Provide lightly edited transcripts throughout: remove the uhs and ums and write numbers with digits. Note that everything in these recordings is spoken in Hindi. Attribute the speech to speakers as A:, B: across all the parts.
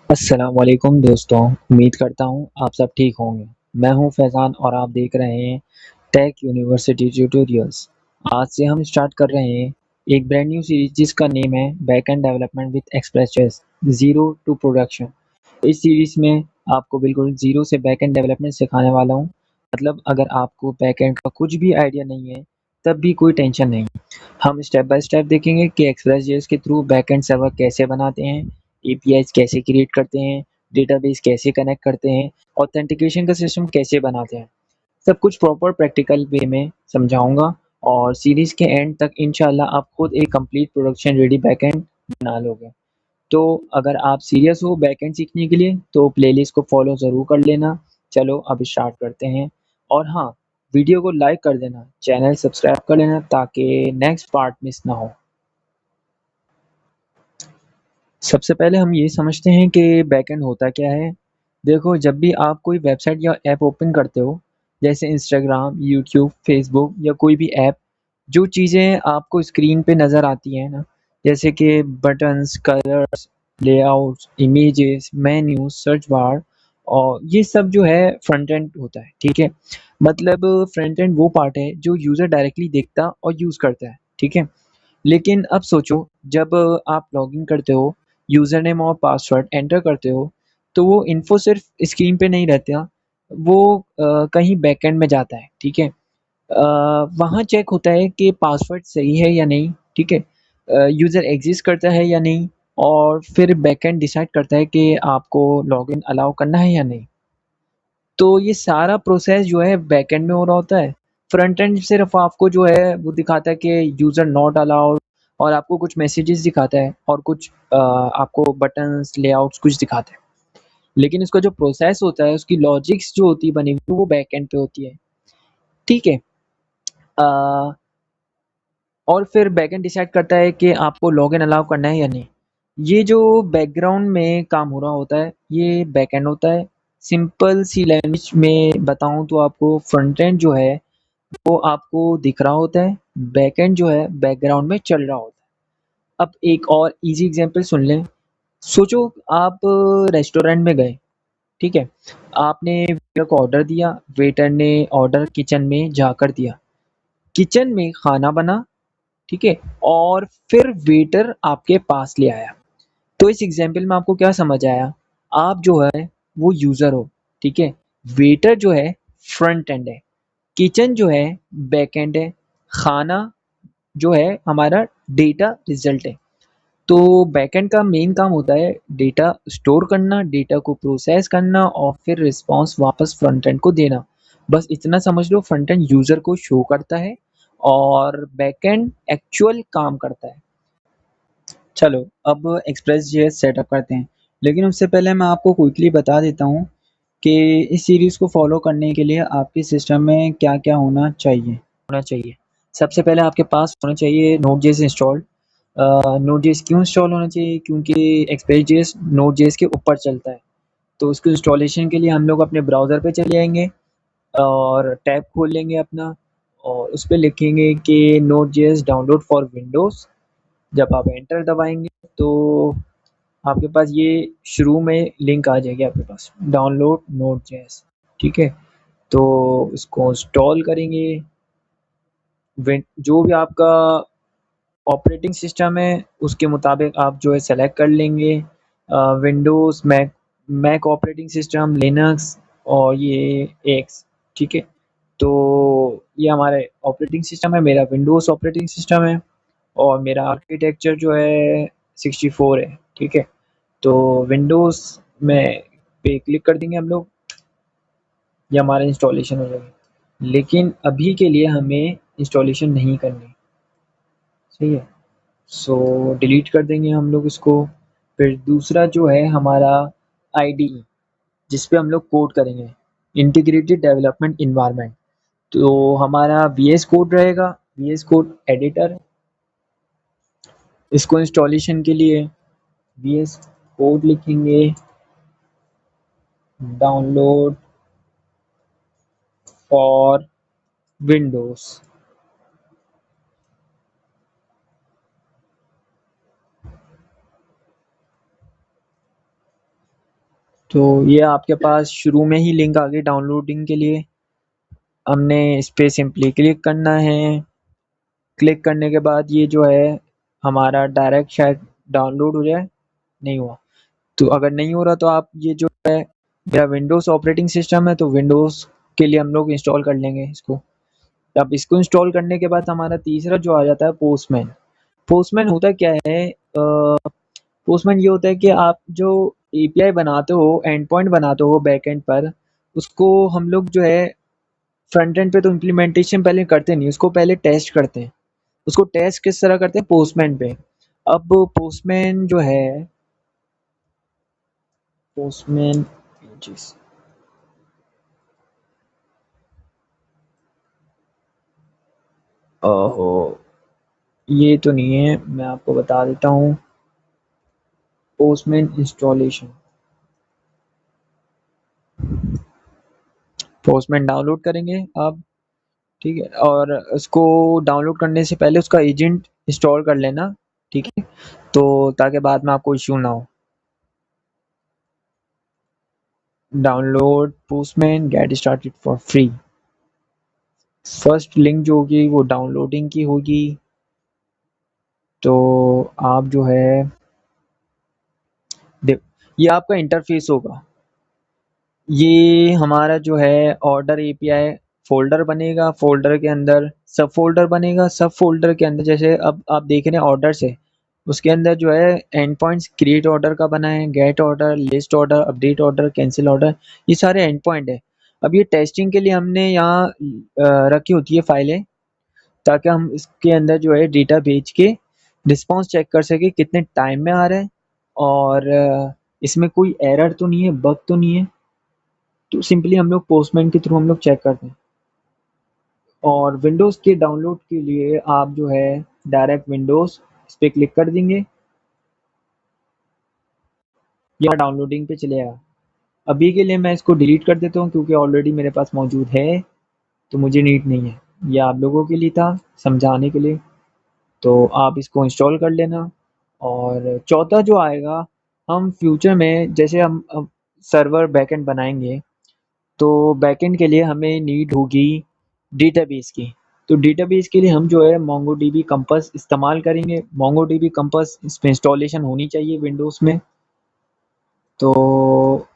A: अस्सलामुअलैकुम दोस्तों, उम्मीद करता हूँ आप सब ठीक होंगे। मैं हूँ फैज़ान और आप देख रहे हैं टेक यूनिवर्सिटी ट्यूटोरियल्स। आज से हम स्टार्ट कर रहे हैं एक ब्रांड न्यू सीरीज जिसका नेम है backend development with Express zero to production. इस सीरीज में आपको बिल्कुल ज़ीरो से बैकएंड डेवलपमेंट सिखाने वाला हूँ। मतलब अगर आपको बैकएंड का कुछ भी आइडिया नहीं है, तब भी कोई टेंशन नहीं। हम स्टेप बाय स्टेप देखेंगे कि एक्सप्रेस.जेएस के थ्रू बैकएंड सर्वर कैसे बनाते हैं, एपीआईज़ कैसे क्रिएट करते हैं, डेटाबेस कैसे कनेक्ट करते हैं, ऑथेंटिकेशन का सिस्टम कैसे बनाते हैं। सब कुछ प्रॉपर प्रैक्टिकल वे में समझाऊँगा और सीरीज़ के एंड तक इंशाल्लाह आप खुद एक कंप्लीट प्रोडक्शन रेडी बैकएंड बना लोगे। तो अगर आप सीरियस हो बैकएंड सीखने के लिए तो प्लेलिस्ट को फॉलो ज़रूर कर लेना। चलो अब स्टार्ट करते हैं और हाँ, वीडियो को लाइक कर देना, चैनल सब्सक्राइब कर लेना ताकि नेक्स्ट पार्ट मिस ना हो। सबसे पहले हम ये समझते हैं कि बैकएंड होता क्या है। देखो, जब भी आप कोई वेबसाइट या ऐप ओपन करते हो, जैसे इंस्टाग्राम, यूट्यूब, फेसबुक या कोई भी ऐप, जो चीज़ें आपको स्क्रीन पे नज़र आती हैं ना, जैसे कि buttons, colours, layouts, images, menu, search bar और ये सब जो है फ्रंट एंड होता है, ठीक है? मतलब फ्रंट एंड वो पार्ट है जो यूज़र डायरेक्टली देखता और यूज़ करता है, ठीक है? लेकिन अब सोचो, जब आप लॉगिन करते हो, यूज़र नेम और पासवर्ड एंटर करते हो, तो वो इन्फो सिर्फ़ स्क्रीन पे नहीं रहता, वो कहीं बैकएंड में जाता है, ठीक है? वहाँ चेक होता है कि पासवर्ड सही है या नहीं, ठीक है? यूज़र एग्ज़िस्ट करता है या नहीं और फिर बैकएंड डिसाइड करता है कि आपको लॉगिन अलाउ करना है या नहीं। तो ये सारा प्रोसेस जो है बैकएंड में हो रहा होता है। फ्रंट एंड सिर्फ़ आपको जो है वो दिखाता है कि यूज़र नॉट अलाउड और आपको कुछ मैसेजेस दिखाता है और कुछ आपको बटन्स, लेआउट्स कुछ दिखाता है। लेकिन इसका जो प्रोसेस होता है, उसकी लॉजिक्स जो होती है बनी हुई, वो बैकएंड पे होती है। ठीक है? अ, और फिर बैकएंड डिसाइड करता है कि आपको लॉगिन अलाउ करना है या नहीं। ये जो बैकग्राउंड में काम हो रहा होता है, ये बैकएंड होता है। सिंपल सी लैंग्वेज में बताऊँ तो आपको फ्रंट एंड जो है वो आपको दिख रहा होता है, बैकएंड जो है बैकग्राउंड में चल रहा होता है। अब एक और ईज़ी एग्ज़ाम्पल सुन लें। सोचो आप रेस्टोरेंट में गए, ठीक है? आपने वेटर को ऑर्डर दिया, वेटर ने ऑर्डर किचन में जाकर दिया। किचन में खाना बना, ठीक है? और फिर वेटर आपके पास ले आया। तो इस एग्ज़ाम्पल में आपको क्या समझ आया? आप जो है वो यूज़र हो, ठीक है? वेटर जो है फ्रंट एंड है, किचन जो है बैक एंड है, खाना जो है हमारा डेटा रिज़ल्ट है। तो बैकएंड का मेन काम होता है डेटा स्टोर करना, डेटा को प्रोसेस करना और फिर रिस्पॉन्स वापस फ्रंट एंड को देना। बस इतना समझ लो, फ्रंट एंड यूज़र को शो करता है और बैकएंड एक्चुअल काम करता है। चलो अब एक्सप्रेस.जेएस सेटअप करते हैं। लेकिन उससे पहले मैं आपको क्विकली बता देता हूँ कि इस सीरीज़ को फ़ॉलो करने के लिए आपके सिस्टम में क्या-क्या होना चाहिए। सबसे पहले आपके पास होना चाहिए नोड.जेएस इंस्टॉल्ड। नोड.जेएस क्यों इंस्टॉल होना चाहिए? क्योंकि एक्सप्रेस.जेएस नोड.जेएस के ऊपर चलता है। तो उसको इंस्टॉलेशन के लिए हम लोग अपने ब्राउज़र पे चले जाएँगे और टैब खोल लेंगे अपना और उस पे लिखेंगे कि नोड.जेएस डाउनलोड फॉर विंडोज़। जब आप एंटर दबाएँगे तो आपके पास ये शुरू में लिंक आ जाएगी आपके पास, डाउनलोड नोड.जेएस, ठीक है? तो इसको इंस्टॉल करेंगे। जो भी आपका ऑपरेटिंग सिस्टम है उसके मुताबिक आप जो है सेलेक्ट कर लेंगे। Windows, Mac operating system, Linux और ये एक्स, ठीक है? तो ये हमारे ऑपरेटिंग सिस्टम है, मेरा विंडोज़ ऑपरेटिंग सिस्टम है और मेरा आर्किटेक्चर जो है 64 है, ठीक है? तो विंडोज़ में पे क्लिक कर देंगे हम लोग, ये हमारा इंस्टॉलेशन हो जाएगा। लेकिन अभी के लिए हमें इंस्टॉलेशन नहीं करनी, सही है? सो डिलीट कर देंगे हम लोग इसको। फिर दूसरा जो है हमारा आईडीई, जिस पे हम लोग कोड करेंगे, इंटीग्रेटेड डेवलपमेंट एनवायरनमेंट। तो हमारा वीएस कोड रहेगा, वीएस कोड एडिटर। इसको इंस्टॉलेशन के लिए वीएस कोड लिखेंगे, डाउनलोड फॉर विंडोज़। तो ये आपके पास शुरू में ही लिंक आ गई डाउनलोडिंग के लिए। हमने इस पे सिंपली क्लिक करना है। क्लिक करने के बाद ये जो है हमारा डायरेक्ट शायद डाउनलोड हो जाए। नहीं हुआ। तो अगर नहीं हो रहा तो आप ये जो है, मेरा विंडोज़ ऑपरेटिंग सिस्टम है तो विंडोज़ के लिए हम लोग इंस्टॉल कर लेंगे इसको। अब इसको इंस्टॉल करने के बाद हमारा तीसरा जो आ जाता है पोस्टमैन। पोस्टमैन होता क्या है? पोस्टमैन ये होता है कि आप जो एपीआई बनाते हो, एंड पॉइंट बनाते हो बैक एंड पर, उसको हम लोग जो है फ्रंट एंड पे तो इम्प्लीमेंटेशन पहले करते नहीं, उसको पहले टेस्ट करते हैं। उसको टेस्ट किस तरह करते हैं? पोस्टमैन पे। अब पोस्टमैन जो है, पोस्टमैन पेजेस, ओहो, ये तो नहीं है, मैं आपको बता देता हूँ। पोस्टमैन इंस्टॉलेशन, पोस्टमैन डाउनलोड करेंगे आप, ठीक है। और उसको डाउनलोड करने से पहले उसका एजेंट इंस्टॉल कर लेना, ठीक है, तो ताकि बाद में आपको इश्यू ना हो। Download postman get started for free. First link जो होगी वो डाउनलोडिंग की होगी। तो आप जो है ये आपका इंटरफेस होगा। ये हमारा जो है ऑर्डर एपीआई फ़ोल्डर बनेगा, फ़ोल्डर के अंदर सब फ़ोल्डर बनेगा, सब फ़ोल्डर के अंदर जैसे अब आप देख रहे हैं ऑर्डर्स है, उसके अंदर जो है एंड पॉइंट्स क्रिएट ऑर्डर का बना है, gate order, list order, update order, cancel order, ये सारे एंड पॉइंट है। अब ये टेस्टिंग के लिए हमने यहाँ रखी होती है फाइलें, ताकि हम इसके अंदर जो है डेटा भेज के रिस्पॉन्स चेक कर सकें कितने टाइम में आ रहा है, और इसमें कोई एरर तो नहीं है, बग तो नहीं है। तो सिंपली हम लोग पोस्टमैन के थ्रू हम लोग चेक करते हैं। और विंडोज़ के डाउनलोड के लिए आप जो है डायरेक्ट विंडोज़ इस पे क्लिक कर देंगे, या डाउनलोडिंग पे चलेगा। अभी के लिए मैं इसको डिलीट कर देता हूँ क्योंकि ऑलरेडी मेरे पास मौजूद है, तो मुझे नीड नहीं है। ये आप लोगों के लिए था, समझाने के लिए। तो आप इसको इंस्टॉल कर लेना। और चौथा जो आएगा, हम फ्यूचर में जैसे हम सर्वर बैकएंड बनाएंगे, तो बैकएंड के लिए हमें नीड होगी डेटाबेस की। तो डेटाबेस के लिए हम जो है मोंगोडीबी कंपास इस्तेमाल करेंगे। मोंगोडीबी कंपास इस पे इंस्टॉलेशन होनी चाहिए विंडोज़ में। तो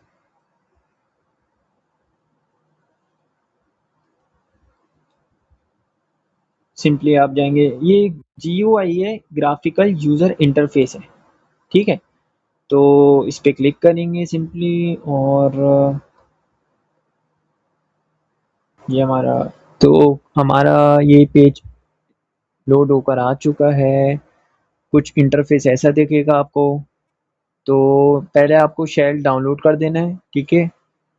A: सिंपली आप जाएंगे, ये जीयूआई है, ग्राफिकल यूज़र इंटरफेस है, ठीक है। तो इस पे क्लिक करेंगे सिंपली, और ये हमारा, तो हमारा ये पेज लोड होकर आ चुका है। कुछ इंटरफेस ऐसा दिखेगा आपको। तो पहले आपको शेल डाउनलोड कर देना है, ठीक है।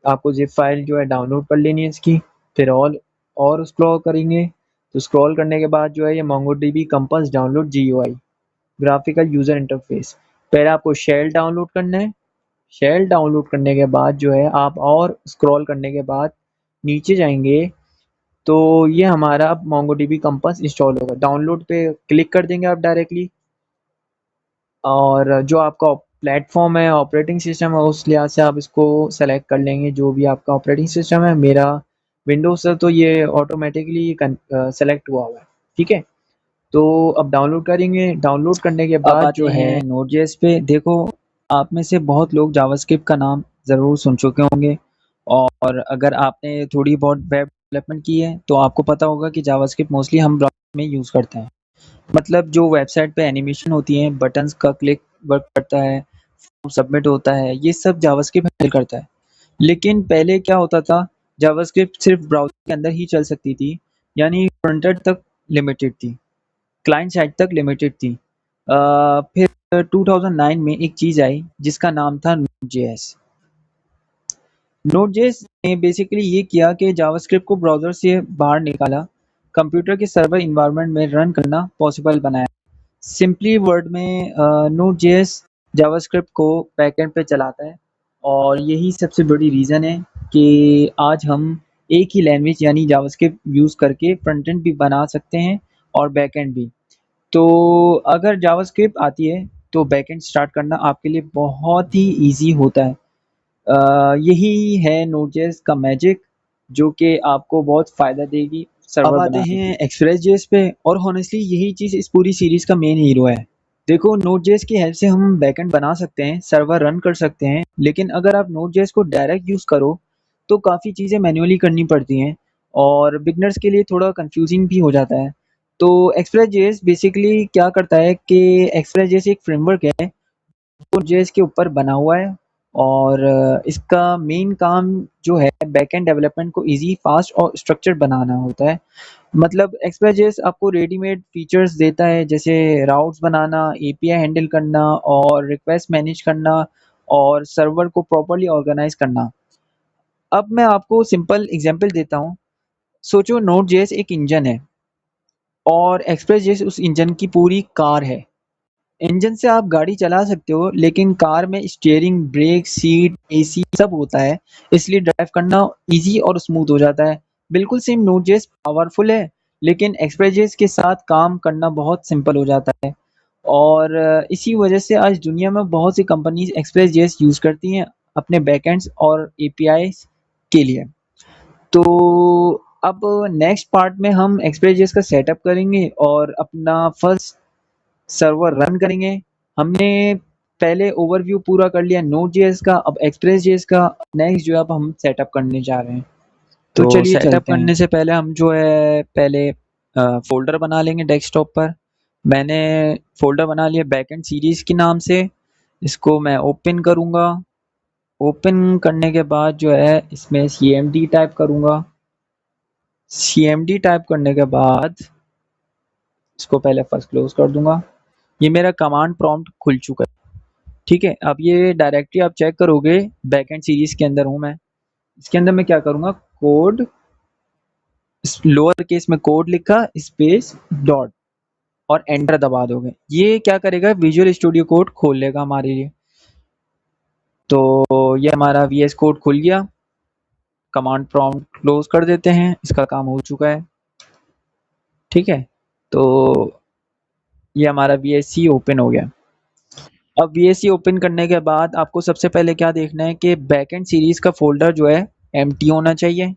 A: आपको ज़िप फाइल जो है डाउनलोड कर लेनी है इसकी। फिर ऑल और स्क्रॉल करेंगे, तो स्क्रॉल करने के बाद जो है ये MongoDB compass download GUI, graphical user interface. पहले आपको शेल डाउनलोड करना है। शेल डाउनलोड करने के बाद जो है आप और स्क्रॉल करने के बाद नीचे जाएंगे, तो ये हमारा मोंगोडीबी कंपास इंस्टॉल होगा। डाउनलोड पे क्लिक कर देंगे आप डायरेक्टली, और जो आपका प्लेटफॉर्म है, ऑपरेटिंग सिस्टम है, उस लिहाज से आप इसको सेलेक्ट कर लेंगे जो भी आपका ऑपरेटिंग सिस्टम है। मेरा विंडोज़ है तो ये ऑटोमेटिकली सेलेक्ट हुआ हुआ है, ठीक है। तो अब डाउनलोड करेंगे। डाउनलोड करने के
B: अब
A: बाद
B: आते
A: जो है
B: हैं
A: नोड.जेएस पे। देखो, आप में से बहुत लोग जावास्क्रिप्ट का नाम ज़रूर सुन चुके होंगे, और अगर आपने थोड़ी बहुत वेब डेवलपमेंट की है तो आपको पता होगा कि जावास्क्रिप्ट मोस्टली हम ब्राउज़र में यूज़ करते हैं। मतलब जो वेबसाइट पे एनिमेशन होती है, बटन्स का क्लिक वर्क करता है, फॉर्म सबमिट होता है, ये सब जावास्क्रिप्ट हैंडल करता है। लेकिन पहले क्या होता था, जावास्क्रिप्ट सिर्फ ब्राउज़र के अंदर ही चल सकती थी, यानी फ्रंट एंड तक लिमिटेड थी, क्लाइंट साइड तक लिमिटेड थी। फिर 2009 में एक चीज़ आई जिसका नाम था नोड.जेएस। नोड.जेएस ने बेसिकली ये किया कि जावास्क्रिप्ट को ब्राउज़र से बाहर निकाला, कंप्यूटर के सर्वर एनवायरनमेंट में रन करना पॉसिबल बनाया। सिंपली वर्ड में नोड.जेएस जावास्क्रिप्ट को बैकएंड पे चलाता है, और यही सबसे बड़ी रीज़न है कि आज हम एक ही लैंग्वेज यानी जावास्क्रिप्ट यूज़ करके फ्रंट एंड भी बना सकते हैं और बैकएंड भी। तो अगर जावास्क्रिप्ट आती है तो बैकएंड स्टार्ट करना आपके लिए बहुत ही ईज़ी होता है। यही है नोड.जेएस का मैजिक जो कि आपको बहुत फ़ायदा देगी सर्वर बनाने। अब आते हैं एक्सप्रेस.जेएस पे और हॉनेस्टली यही चीज़ इस पूरी सीरीज़ का मेन हीरो है। देखो नोड.जेएस की हेल्प से हम बैकएंड बना सकते हैं, सर्वर रन कर सकते हैं, लेकिन अगर आप नोड.जेएस को डायरेक्ट यूज़ करो तो काफ़ी चीज़ें मैन्युअली करनी पड़ती हैं और बिगिनर्स के लिए थोड़ा कन्फ्यूजिंग भी हो जाता है। तो एक्सप्रेस.जेएस बेसिकली क्या करता है कि एक्सप्रेस.जेएस एक फ्रेमवर्क है नोड.जेएस के ऊपर बना हुआ है और इसका मेन काम जो है बैकएंड डेवलपमेंट को ईज़ी, फास्ट और स्ट्रक्चर्ड बनाना होता है। मतलब एक्सप्रेस.जेएस आपको रेडीमेड फीचर्स देता है जैसे राउट्स बनाना, एपीआई हैंडल करना और रिक्वेस्ट मैनेज करना और सर्वर को प्रॉपर्ली ऑर्गेनाइज़ करना। अब मैं आपको सिंपल एग्ज़ाम्पल देता हूँ। सोचो नोड.जेएस एक इंजन है और एक्सप्रेस.जेएस उस इंजन की पूरी कार है। इंजन से आप गाड़ी चला सकते हो लेकिन कार में स्टीयरिंग, ब्रेक, सीट, एसी सब होता है, इसलिए ड्राइव करना ईज़ी और स्मूथ हो जाता है। बिल्कुल सेम नोड.जेएस पावरफुल है, लेकिन एक्सप्रेस.जेएस के साथ काम करना बहुत सिंपल हो जाता है और इसी वजह से आज दुनिया में बहुत सी कंपनीज़ एक्सप्रेस.जेएस यूज़ करती हैं अपने बैकएंड्स और एपीआईज़ के लिए। तो अब नेक्स्ट पार्ट में हम एक्सप्रेस.जेएस का सेटअप करेंगे और अपना फर्स्ट सर्वर रन करेंगे। हमने पहले ओवरव्यू पूरा कर लिया नोड.जेएस का, अब एक्सप्रेस.जेएस का, नेक्स्ट जो है अब हम सेटअप करने जा रहे हैं। तो
B: चलिए
A: सेटअप
B: चलते हैं।
A: करने से पहले हम जो है पहले फ़ोल्डर बना लेंगे डेस्कटॉप पर। मैंने फ़ोल्डर बना लिया बैकएंड सीरीज़ के नाम से, इसको मैं ओपन करूँगा। ओपन करने के बाद जो है इसमें सीएमडी टाइप करूँगा। सीएमडी टाइप करने के बाद इसको पहले फर्स्ट क्लोज़ कर दूँगा। ये मेरा कमांड प्रॉम्प्ट खुल चुका है। ठीक है, अब ये डायरेक्टरी आप चेक करोगे बैकएंड सीरीज़ के अंदर हूँ मैं। इसके अंदर मैं क्या करूँगा कोड लोअर केस में कोड लिखा स्पेस डॉट और एंटर दबा दोगे। ये क्या करेगा विजुअल स्टूडियो कोड खोल लेगा हमारे लिए। तो ये हमारा वीएस कोड खुल गया। कमांड प्रॉम्प्ट क्लोज कर देते हैं, इसका काम हो चुका है। ठीक है, तो ये हमारा वीएससी ओपन हो गया। अब वीएससी ओपन करने के बाद आपको सबसे पहले क्या देखना है कि बैकएंड सीरीज़ का फ़ोल्डर जो है एम्प्टी होना चाहिए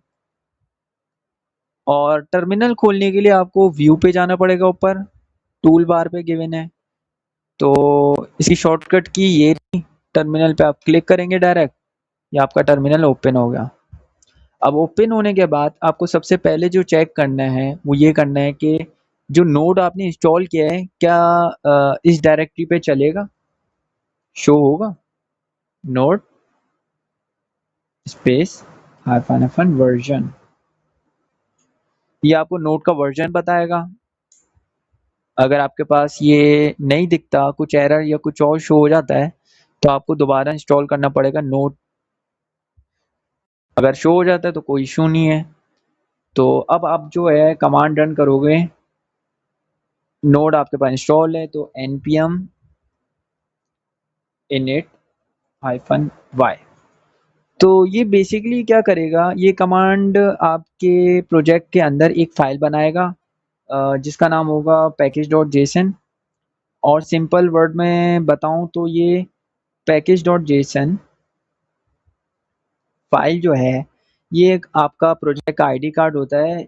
A: और टर्मिनल खोलने के लिए आपको व्यू पे जाना पड़ेगा ऊपर, टूल बार पे गिवन है। तो इसकी शॉर्टकट की ये टर्मिनल पे आप क्लिक करेंगे डायरेक्ट, ये आपका टर्मिनल ओपन हो गया। अब ओपन होने के बाद आपको सबसे पहले जो चेक करना है वो ये करना है कि जो नोड आपने इंस्टॉल किया है क्या इस डायरेक्टरी पे चलेगा, शो होगा नोड स्पेस हाइफन वर्जन। ये आपको नोड का वर्जन बताएगा। अगर आपके पास ये नहीं दिखता, कुछ एरर या कुछ और शो हो जाता है तो आपको दोबारा इंस्टॉल करना पड़ेगा नोड। अगर शो हो जाता है तो कोई इशू नहीं है। तो अब आप जो है कमांड रन करोगे, नोड आपके पास इंस्टॉल है तो npm init -y। तो ये बेसिकली क्या करेगा, ये कमांड आपके प्रोजेक्ट के अंदर एक फ़ाइल बनाएगा जिसका नाम होगा package.json और सिंपल वर्ड में बताऊँ तो ये package.json फ़ाइल जो है ये एक आपका प्रोजेक्ट का आईडी कार्ड होता है।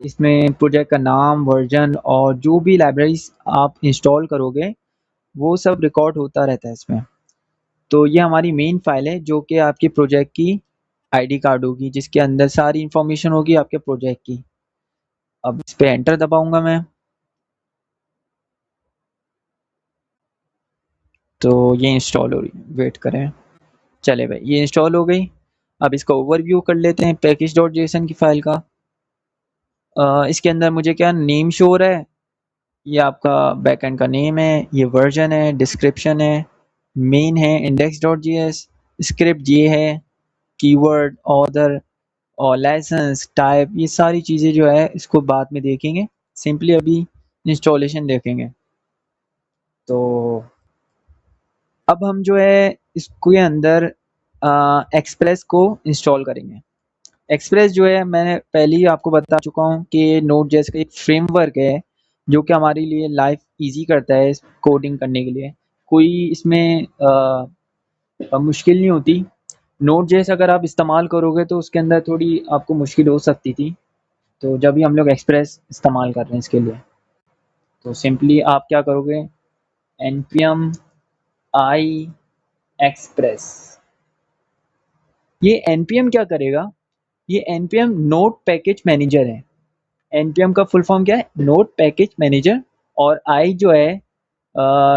A: इसमें प्रोजेक्ट का नाम, वर्जन और जो भी लाइब्रेरीज़ आप इंस्टॉल करोगे वो सब रिकॉर्ड होता रहता है इसमें। तो ये हमारी मेन फ़ाइल है जो कि आपके प्रोजेक्ट की आईडी कार्ड होगी जिसके अंदर सारी इन्फॉर्मेशन होगी आपके प्रोजेक्ट की। अब इस पे एंटर दबाऊँगा मैं। तो ये इंस्टॉल हो रही है, वेट करें। चले भाई ये इंस्टॉल हो गई। अब इसका ओवरव्यू कर लेते हैं पैकेज.जेसन की फ़ाइल का। इसके अंदर मुझे क्या नेम शो हो रहा है, ये आपका बैकएंड का नेम है, ये वर्जन है, डिस्क्रिप्शन है, मेन है index.js, स्क्रिप्ट ये है, कीवर्ड, ऑथर और लाइसेंस टाइप, ये सारी चीज़ें जो है इसको बाद में देखेंगे। सिंपली अभी इंस्टॉलेशन देखेंगे। तो अब हम जो है इसके अंदर एक्सप्रेस को इंस्टॉल करेंगे। एक्सप्रेस जो है मैंने पहले ही आपको बता चुका हूँ कि नोड.जेएस का एक फ्रेमवर्क है जो कि हमारे लिए लाइफ ईज़ी करता है कोडिंग करने के लिए। कोई इसमें मुश्किल नहीं होती। Node.js अगर आप इस्तेमाल करोगे तो उसके अंदर थोड़ी आपको मुश्किल हो सकती थी, तो जब भी हम लोग एक्सप्रेस इस्तेमाल कर रहे हैं इसके लिए, तो सिंपली आप क्या करोगे, npm i एक्सप्रेस। ये npm क्या करेगा, ये npm नोड पैकेज मैनेजर है। npm का फुल फॉर्म क्या है, नोड पैकेज मैनेजर। और आई जो है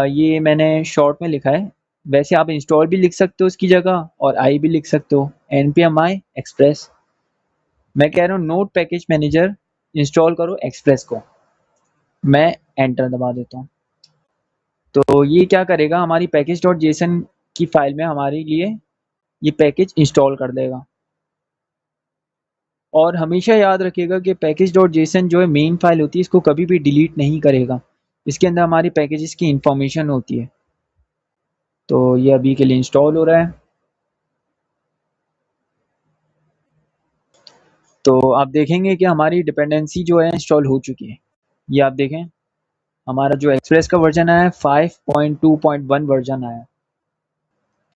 A: ये मैंने शॉर्ट में लिखा है, वैसे आप इंस्टॉल भी लिख सकते हो उसकी जगह और आई भी लिख सकते हो, npm i एक्सप्रेस। मैं कह रहा हूँ नोड पैकेज मैनेजर इंस्टॉल करो एक्सप्रेस को। मैं एंटर दबा देता हूँ, तो ये क्या करेगा, हमारी पैकेज डॉट जेसन की फाइल में हमारे लिए ये पैकेज इंस्टॉल कर देगा। और हमेशा याद रखिएगा कि पैकेज डॉट जेसन जो है मेन फाइल होती है, इसको कभी भी डिलीट नहीं करेगा, इसके अंदर हमारी पैकेजेस की इंफॉर्मेशन होती है। तो ये अभी के लिए इंस्टॉल हो रहा है। तो आप देखेंगे कि हमारी डिपेंडेंसी जो है इंस्टॉल हो चुकी है। ये आप देखें, हमारा जो एक्सप्रेस का वर्जन आया है 5.2.1 वर्जन आया है।